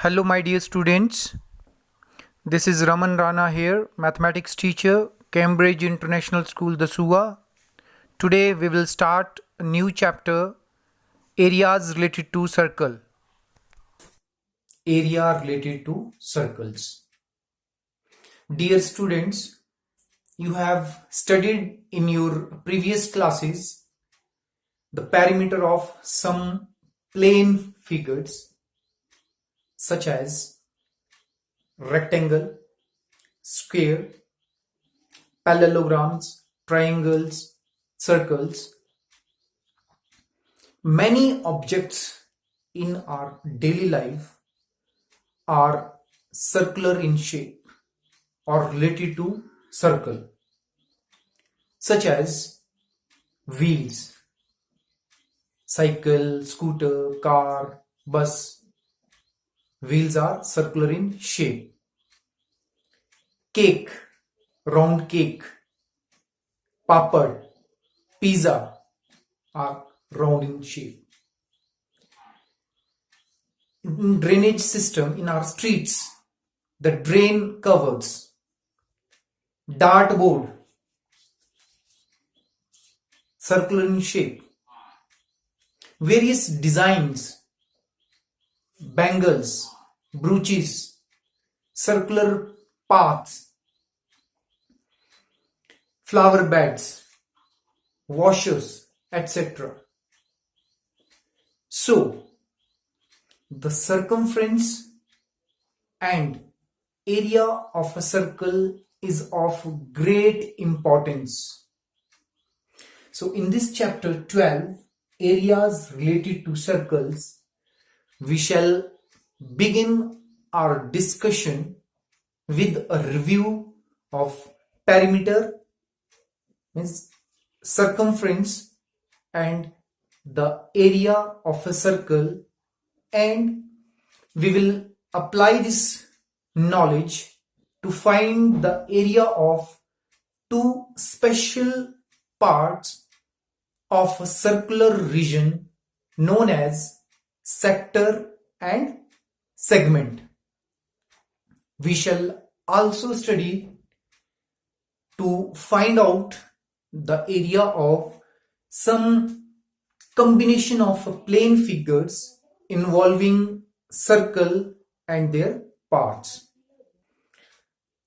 Hello, my dear students. This is Raman Rana here, mathematics teacher, Cambridge International School, Dasua. Today we will start a new chapter, areas related to circle. Area related to circles. Dear students, you have studied in your previous classes the perimeter of some plane figures such as rectangle, square, parallelograms, triangles, circles. Many objects in our daily life are circular in shape or related to circle, such as wheels, cycle, scooter, car, bus. Wheels are circular in shape. Cake, round cake, papad, pizza are round in shape. In drainage system in our streets, the drain covers, dartboard, circular in shape, various designs, bangles, brooches, circular paths, flower beds, washers, etc. So, the circumference and area of a circle is of great importance. So, in this chapter 12, areas related to circles, we shall begin our discussion with a review of perimeter, means circumference, and the area of a circle, and we will apply this knowledge to find the area of two special parts of a circular region known as sector and segment. We shall also study to find out the area of some combination of plane figures involving circle and their parts.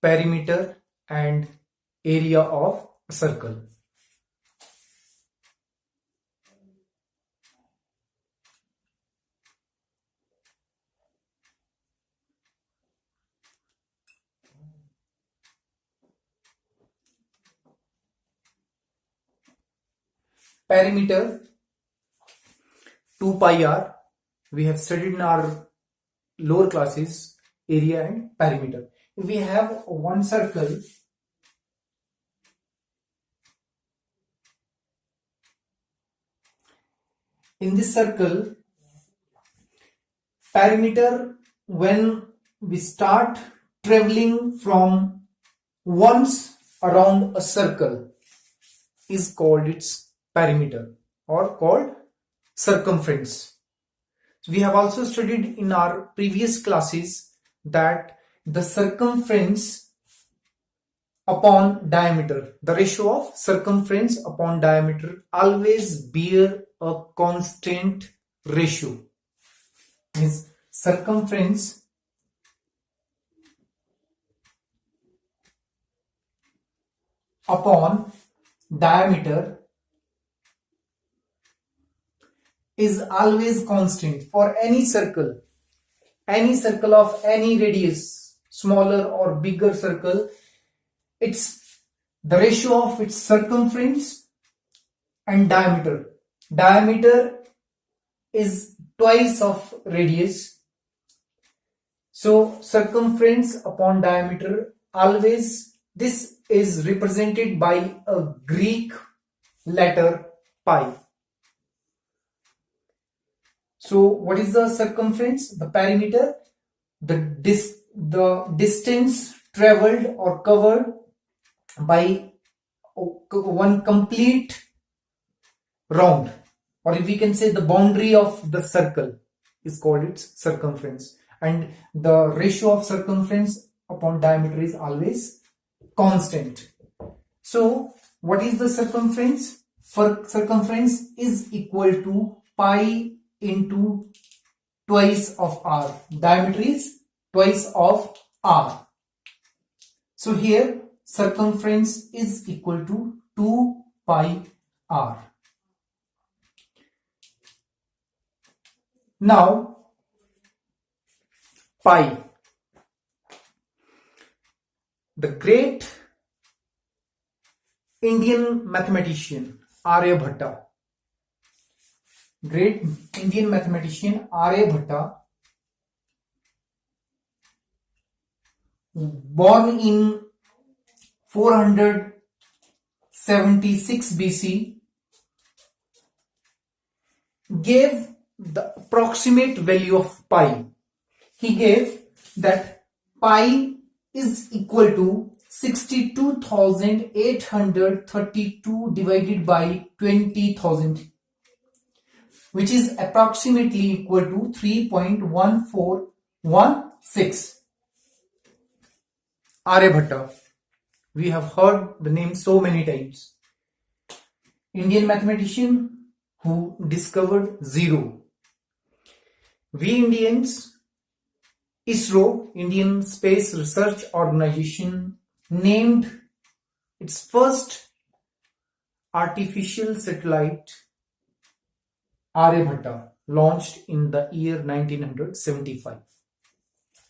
Perimeter and area of a circle. Perimeter 2 pi r, we have studied in our lower classes, area and perimeter. If we have one circle, in this circle, perimeter, when we start traveling from once around a circle, is called its perimeter or called circumference. We have also studied in our previous classes that the circumference upon diameter, the ratio of circumference upon diameter always bear a constant ratio. Means circumference upon diameter is always constant for any circle of any radius, smaller or bigger circle. It's the ratio of its circumference and diameter. Diameter is twice of radius, so circumference upon diameter, always this is represented by a Greek letter pi. So what is the circumference? The perimeter, the distance traveled or covered by one complete round, or if we can say the boundary of the circle is called its circumference. and the ratio of circumference upon diameter is always constant. So what is the circumference? Circumference is equal to pi into twice of r. Diameter is twice of r. So here circumference is equal to 2 pi r. Now pi. The great Indian mathematician Aryabhatta. Great Indian mathematician Aryabhatta, born in 476 BC, gave the approximate value of pi. He gave that pi is equal to 62,832 divided by 20,000, which is approximately equal to 3.1416. Aryabhatta. We have heard the name so many times. Indian mathematician who discovered zero. We Indians, ISRO, Indian Space Research Organization, named its first artificial satellite Aryabhatta, launched in the year 1975.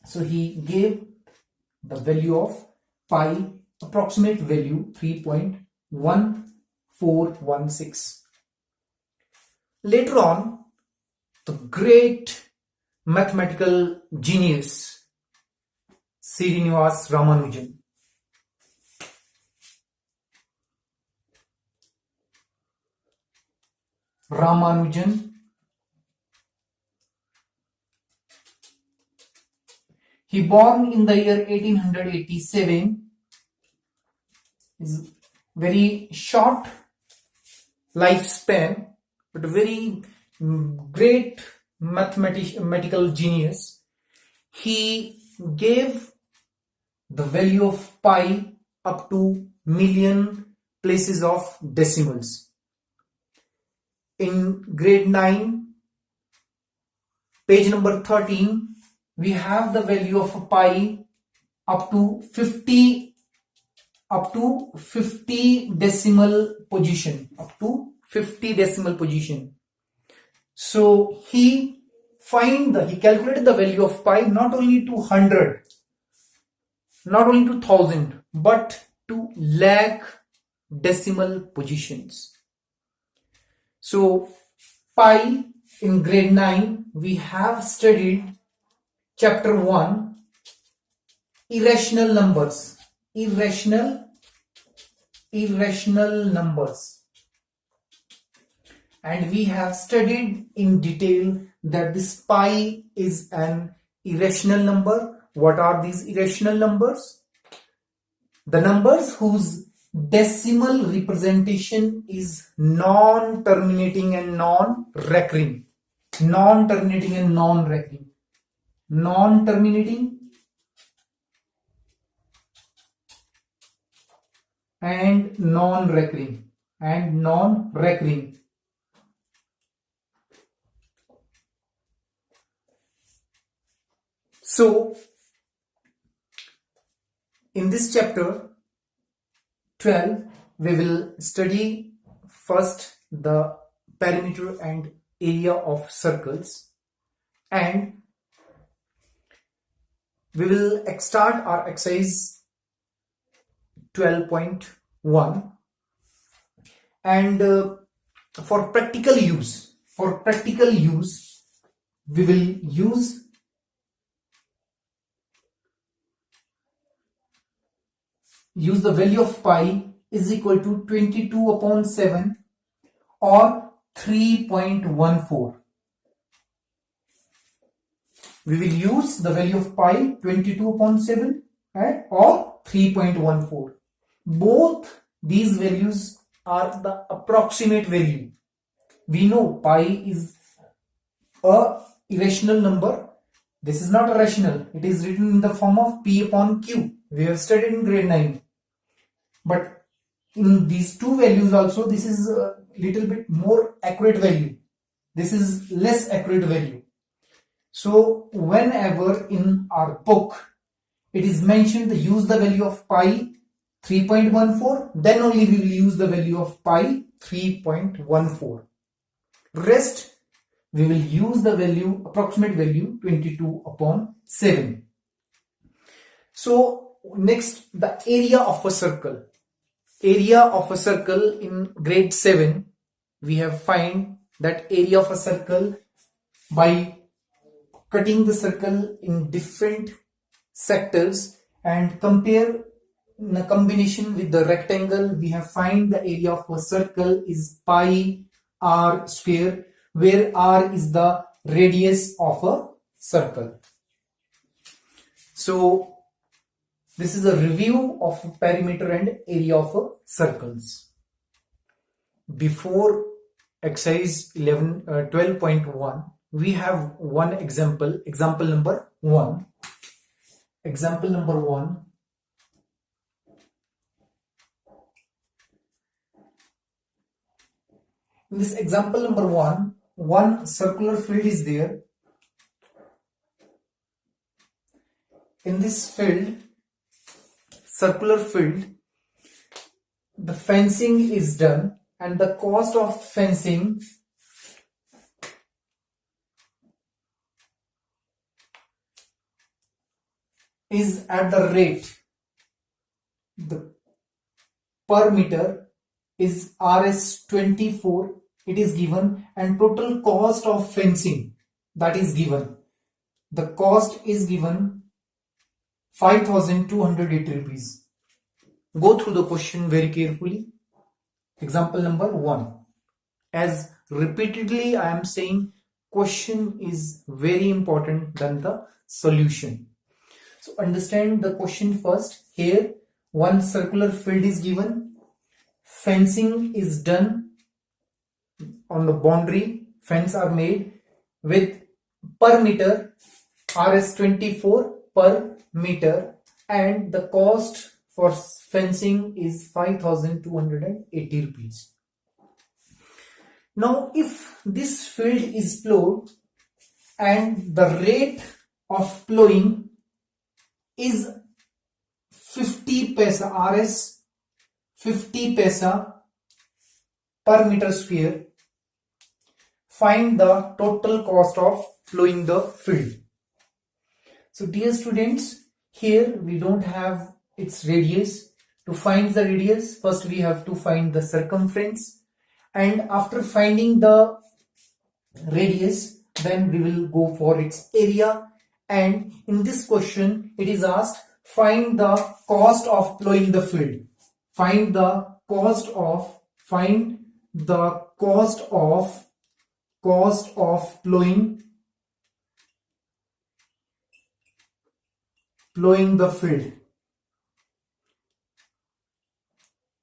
So he gave the value of pi, approximate value 3.1416. Later on, the great mathematical genius Srinivas Ramanujan, he born in the year 1887. Is very short lifespan, but very great mathematical genius. He gave the value of pi up to million places of decimals. In grade 9, page number 13, we have the value of pi up to 50 decimal position, So he calculated the value of pi not only to 100, not only to 1000, but to lakh decimal positions. So pi, in grade 9 we have studied chapter 1, irrational numbers. Irrational numbers, and we have studied in detail that this pi is an irrational number. What are these irrational numbers? The numbers whose decimal representation is non-terminating and non-recurring. Non-terminating and non-recurring. Non-terminating and non-recurring. So in this chapter 12 we will study first the perimeter and area of circles, and we will start our exercise 12.1, and for practical use we will use the value of pi is equal to 22 upon 7 or 3.14. We will use the value of pi 22 upon 7 or 3.14. Both these values are the approximate value. We know pi is a irrational number This is not a rational. It is written in the form of P upon Q. We have studied in grade 9. But in these two values also, this is a little bit more accurate value. This is less accurate value. So whenever in our book it is mentioned use the value of pi 3.14, then only we will use the value of pi 3.14. Rest we will use the value, approximate value 22 upon 7. So next, the area of a circle. Area of a circle in grade 7, we have find that area of a circle by cutting the circle in different sectors and compare in a combination with the rectangle. We have find the area of a circle is pi r square, where r is the radius of a circle. So this is a review of perimeter and area of circles. Before exercise 12.1, we have one example. Example number 1. Example number 1. In this example number 1, one circular field is there. In this field, circular field, the fencing is done, and the cost of fencing is at the rate, the per meter is Rs 24, it is given, and total cost of fencing, that is given. The cost is given 5,280 rupees. Go through the question very carefully. Example number 1. As repeatedly I am saying, question is very important than the solution. So understand the question first. Here one circular field is given. Fencing is done on the boundary. Fence are made with per meter Rs 24 per meter, and the cost for fencing is 5,280 rupees. Now if this field is plowed and the rate of plowing is 50 paisa, Rs 50 paisa per meter square, find the total cost of plowing the field. So dear students, here we don't have its radius. To find the radius, first we have to find the circumference, and after finding the radius, then we will go for its area. And in this question it is asked, find the cost of plowing the field. Find the cost of plowing the field,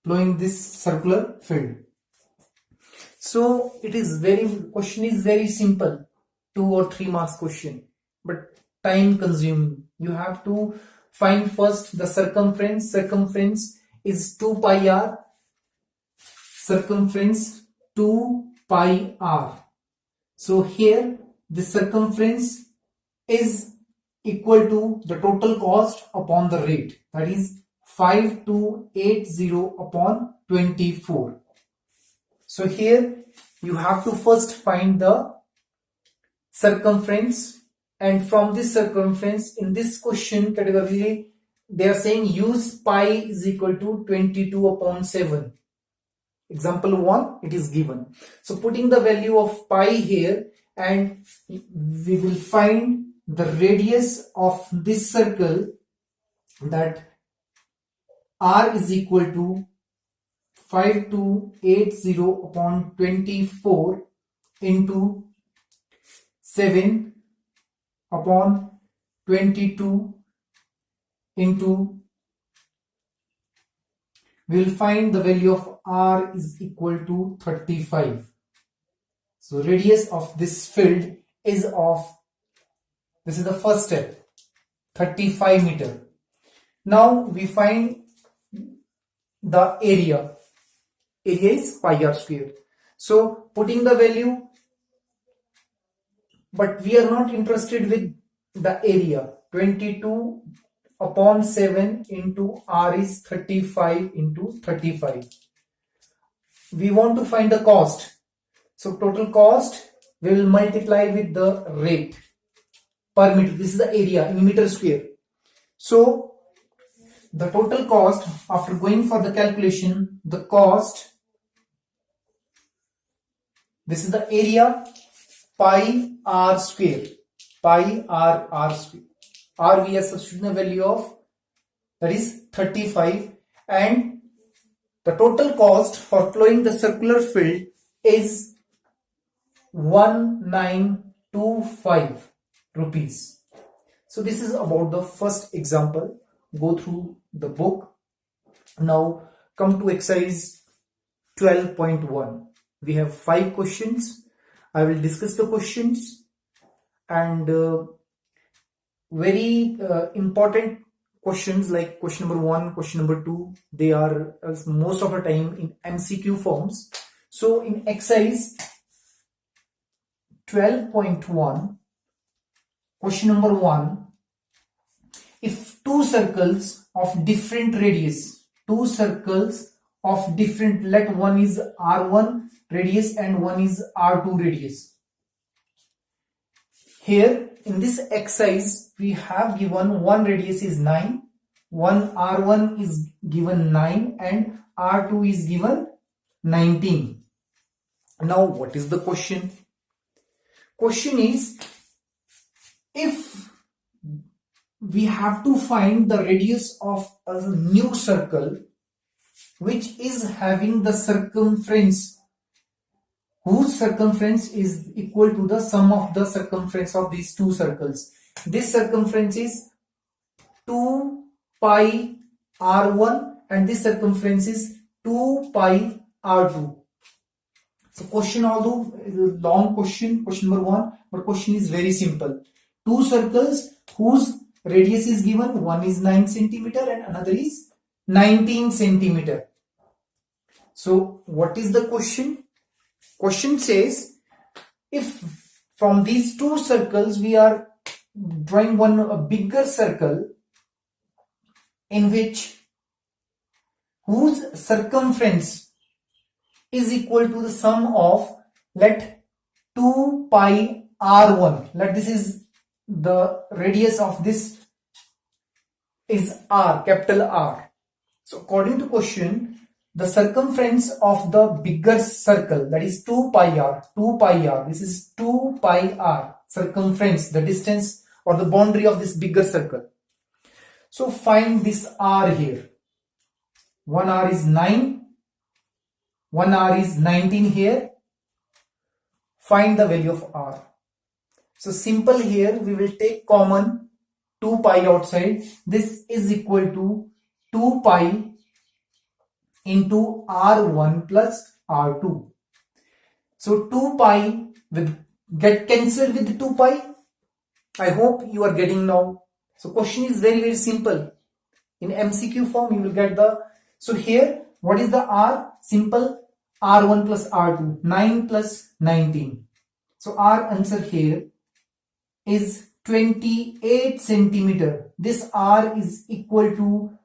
plowing this circular field. So question is very simple, 2 or 3 marks question, but time consuming. You have to find first the circumference. Circumference is 2 pi r. Circumference 2 pi r. So here the circumference is equal to the total cost upon the rate, that is 5280 upon 24. So here you have to first find the circumference, and from this circumference, in this question categorically they are saying use pi is equal to 22 upon 7. Example 1, it is given. So putting the value of pi here, and we will find the radius of this circle, that r is equal to 5280 upon 24 into 7 upon 22 into, we will find the value of r is equal to 35. So radius of this field is of This is the first step, 35 meter. Now we find the area. Area is pi r square. So putting the value, but we are not interested with the area. 22 upon 7 into r is 35 into 35. We want to find the cost. So total cost we will multiply with the rate per meter. This is the area in meter square. So the total cost, after going for the calculation, the cost, this is the area, pi r square, pi r square. R we are substituting a value of, that is 35, and the total cost for flowing the circular field is 1925 rupees. So this is about the first example. Go through the book. Now come to exercise 12.1. We have 5 questions. I will discuss the questions, and very important questions like question number 1, question number 2, they are most of the time in MCQ forms. So in exercise 12.1, question number 1, if two circles of different radius, let one is r1 radius and one is r2 radius. Here in this exercise we have given one radius is 9, one r1 is given 9 and r2 is given 19. Now what is the question? Question is, if we have to find the radius of a new circle which is having the circumference, whose circumference is equal to the sum of the circumference of these two circles. This circumference is 2 pi r1 and this circumference is 2 pi r2. So question, although is a long question, question number 1, but question is very simple. Two circles whose radius is given, one is 9 centimeter and another is 19 centimeter. So what is the question? Question says, if from these two circles we are drawing a bigger circle in which whose circumference is equal to the sum of, let 2 pi r1, let this is the radius of this is r, capital R. So according to question, the circumference of the bigger circle, that is 2 pi r, this is 2 pi r, circumference, the distance or the boundary of this bigger circle. So find this r here. One r is 9, one r is 19 here. Find the value of r. So simple here, we will take common 2 pi outside. This is equal to 2 pi into r1 plus r2. So 2 pi will get cancelled with 2 pi. I hope you are getting now. So question is very simple. In MCQ form you will get the, so here what is the r? Simple, r1 plus r2, 9 plus 19. So our answer here is 28 centimeter. This r is equal to,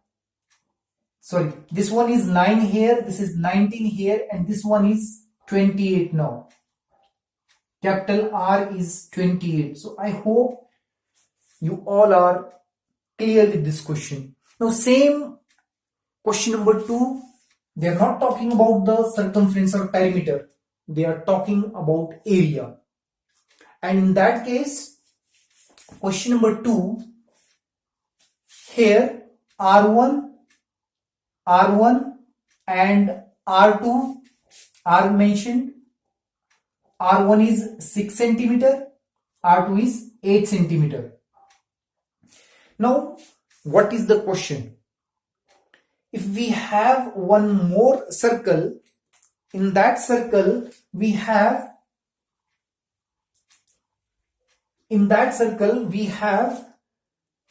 sorry, this one is 9 here, this is 19 here, and this one is 28 now. Capital R is 28. So I hope you all are clear with this question. Now same question number 2, they are not talking about the circumference or perimeter, they are talking about area. And in that case, question number 2, here R1 and R2 are mentioned. R1 is 6 centimeter, R2 is 8 centimeter. Now, what is the question? If we have one more circle, in that circle we have in that circle we have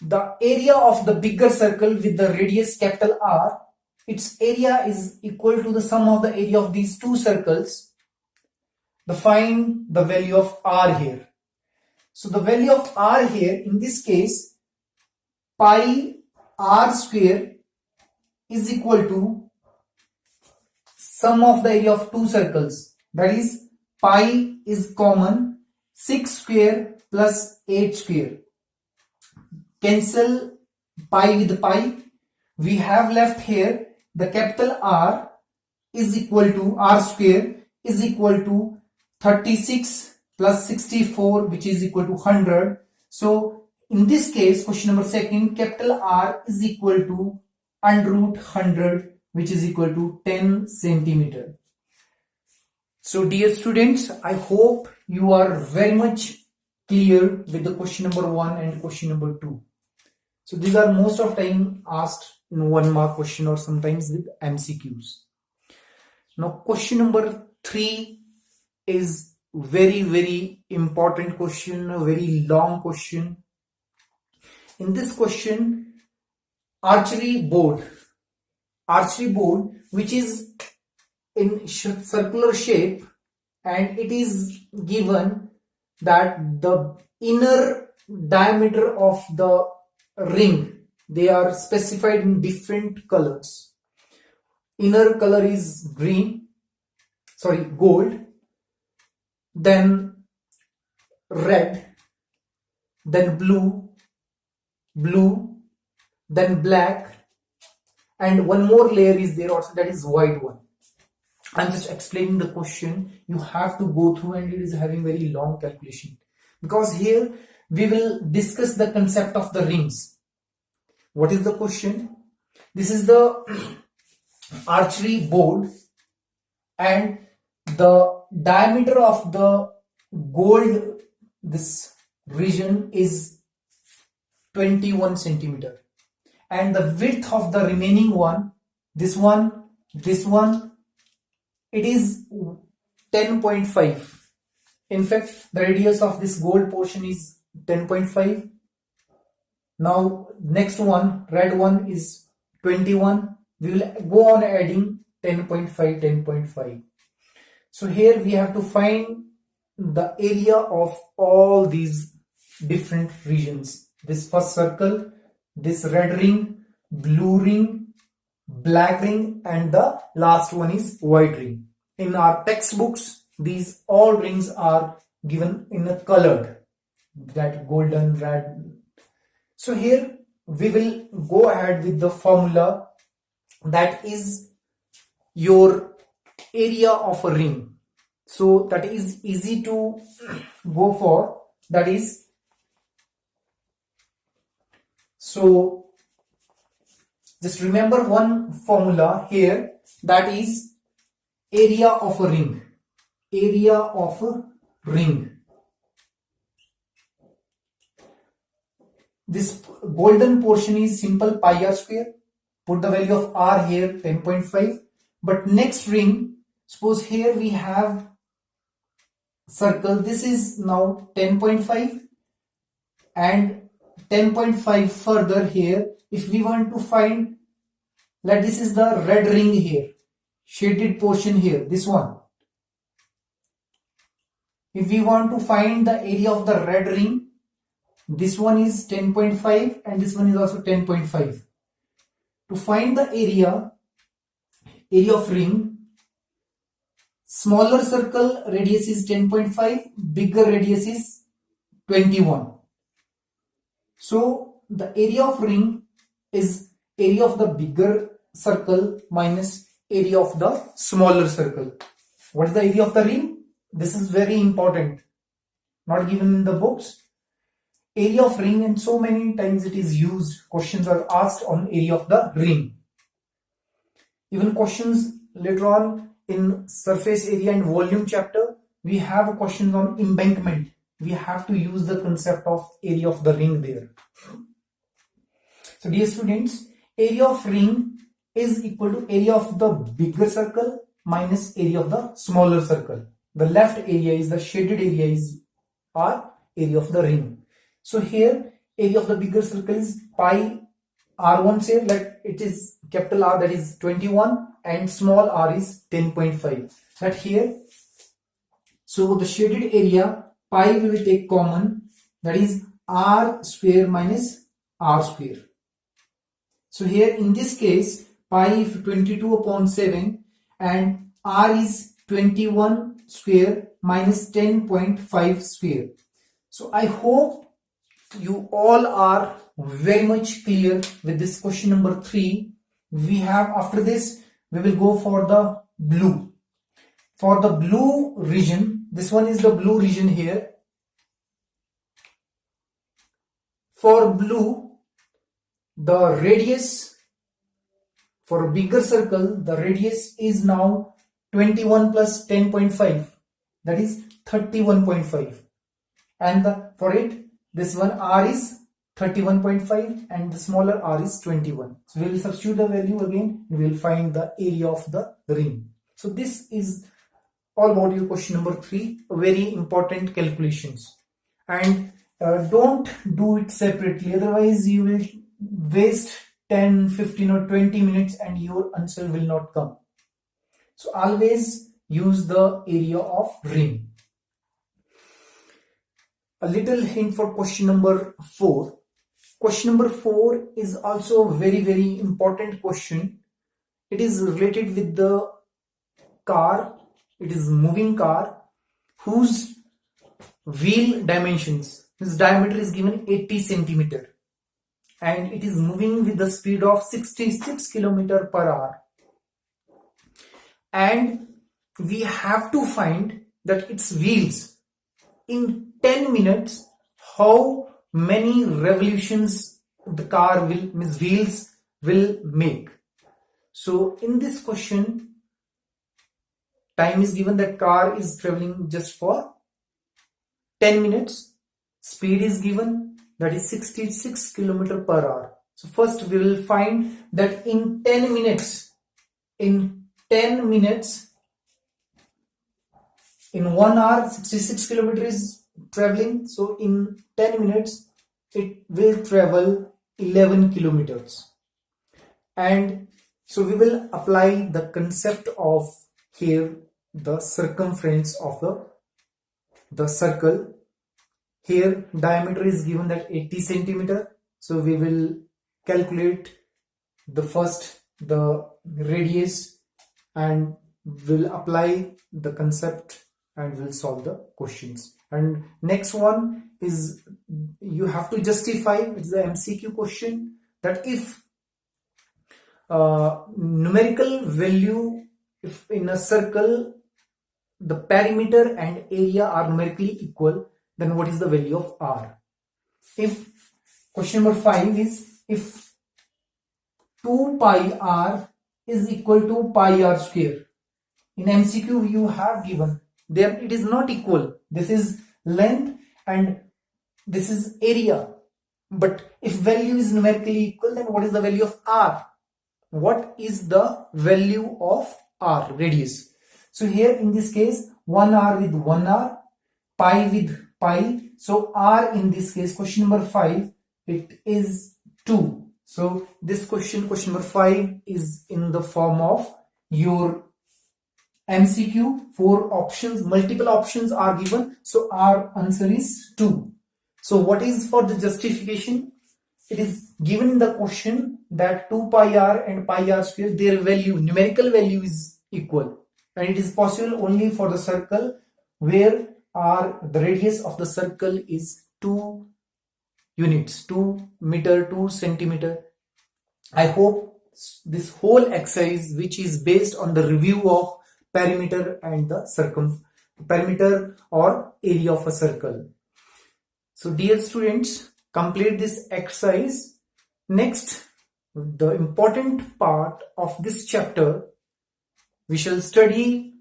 the area of the bigger circle with the radius capital R. Its area is equal to the sum of the area of these two circles. Find the value of R here. So the value of R here, in this case, pi R square is equal to sum of the area of two circles. That is, pi is common, 6 square plus 8 square. Cancel pi with pi. We have left here the capital R is equal to R square is equal to 36 plus 64, which is equal to 100. So in this case, question number second, capital R is equal to under root 100, which is equal to 10 centimeter. So dear students, I hope you are very much clear with the question number 1 and question number 2. So these are most of time asked in 1 mark question or sometimes with MCQs. Now question number 3 is very important question, a very long question. In this question, archery board which is in circular shape, and it is given that the inner diameter of the ring, they are specified in different colors. Inner color is gold, then red, then blue, then black, and one more layer is there also, that is white one. I'm just explaining the question. You have to go through, and it is having very long calculation, because here we will discuss the concept of the rings. What is the question? This is the archery board, and the diameter of the gold, this region, is 21 centimeter, and the width of the remaining one, this one, it is 10.5. In fact, the radius of this gold portion is 10.5. Now next one, red one, is 21. We will go on adding 10.5. So here we have to find the area of all these different regions. This first circle, this red ring, blue ring, black ring, and the last one is white ring. In our textbooks, these all rings are given in a colored, that golden, red. So here we will go ahead with the formula, that is your area of a ring. So that is easy to go for. That is, so just remember one formula here, that is area of a ring. Area of a ring. This golden portion is simple pi r square. Put the value of r here, 10.5. But next ring, suppose here we have circle. This is now 10.5 and 10.5 further here. If we want to find, like this is the red ring here, shaded portion here, this one. If we want to find the area of the red ring, this one is 10.5 and this one is also 10.5. To find the area of ring, smaller circle radius is 10.5, bigger radius is 21. So the area of ring is area of the bigger circle minus area of the smaller circle. What is the area of the ring? This is very important, not given in the books. Area of ring, and so many times it is used. Questions are asked on area of the ring. Even questions later on in surface area and volume chapter, we have questions on embankment. We have to use the concept of area of the ring there. So dear students, area of ring is equal to area of the bigger circle minus area of the smaller circle. The left area is the shaded area is our area of the ring. So here area of the bigger circle is pi r1 say, like it is capital R, that is 21, and small r is 10.5. But here, so the shaded area pi we will take common, that is r square minus r square. So here in this case pi is 22 upon 7 and r is 21 square minus 10.5 square. So I hope you all are very much clear with this question number 3. We have, after this we will go for the blue. For the blue region, this one is the blue region here. For blue, the radius for a bigger circle, the radius is now 21 plus 10.5, that is 31.5, and for it this one r is 31.5 and the smaller r is 21. So we will substitute the value again, we will find the area of the ring. So this is all about your question number 3, very important calculations, and don't do it separately, otherwise you will waste 10, 15 or 20 minutes and your answer will not come. So always use the area of ring. A little hint for question number 4. Question number 4 is also a very important question. It is related with the car. It is moving car whose wheel dimensions, its diameter is given 80 centimeter and it is moving with the speed of 66 kilometer per hour. And we have to find that its wheels in 10 minutes, how many revolutions the car will, wheels will make. So in this question, time is given that car is traveling just for 10 minutes. Speed is given, that is 66 km per hour. So first we will find that in 10 minutes, in 1 hour 66 km is traveling, so in 10 minutes it will travel 11 kilometers. And so we will apply the concept of here the circumference of the circle. Here diameter is given that 80 centimeter, so we will calculate the radius and will apply the concept and will solve the questions. And next one is you have to justify, it's the MCQ question, that if numerical value, if in a circle the perimeter and area are numerically equal, then what is the value of r? If question number 5 is if 2 pi r is equal to pi r square. In MCQ you have given there it is not equal. This is length and this is area. But if value is numerically equal, then what is the value of r? What is the value of r, radius? So here in this case 1r with 1r, pi with pi. So r in this case, question number 5, it is 2. So this question number 5 is in the form of your MCQ. 4 options, multiple options are given, so our answer is 2. So what is for the justification? It is given in the question that 2 pi r and pi r square, their value, numerical value is equal, and it is possible only for the circle where the radius of the circle is 2 units, 2 meter, 2 centimeter. I hope this whole exercise, which is based on the review of perimeter and the perimeter or area of a circle. So dear students, complete this exercise. Next, the important part of this chapter, we shall study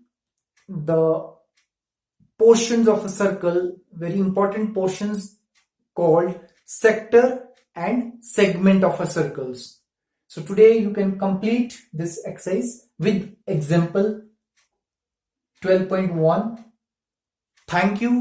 the portions of a circle, very important portions called sector and segment of a circles. So today you can complete this exercise with example 12.1. Thank you.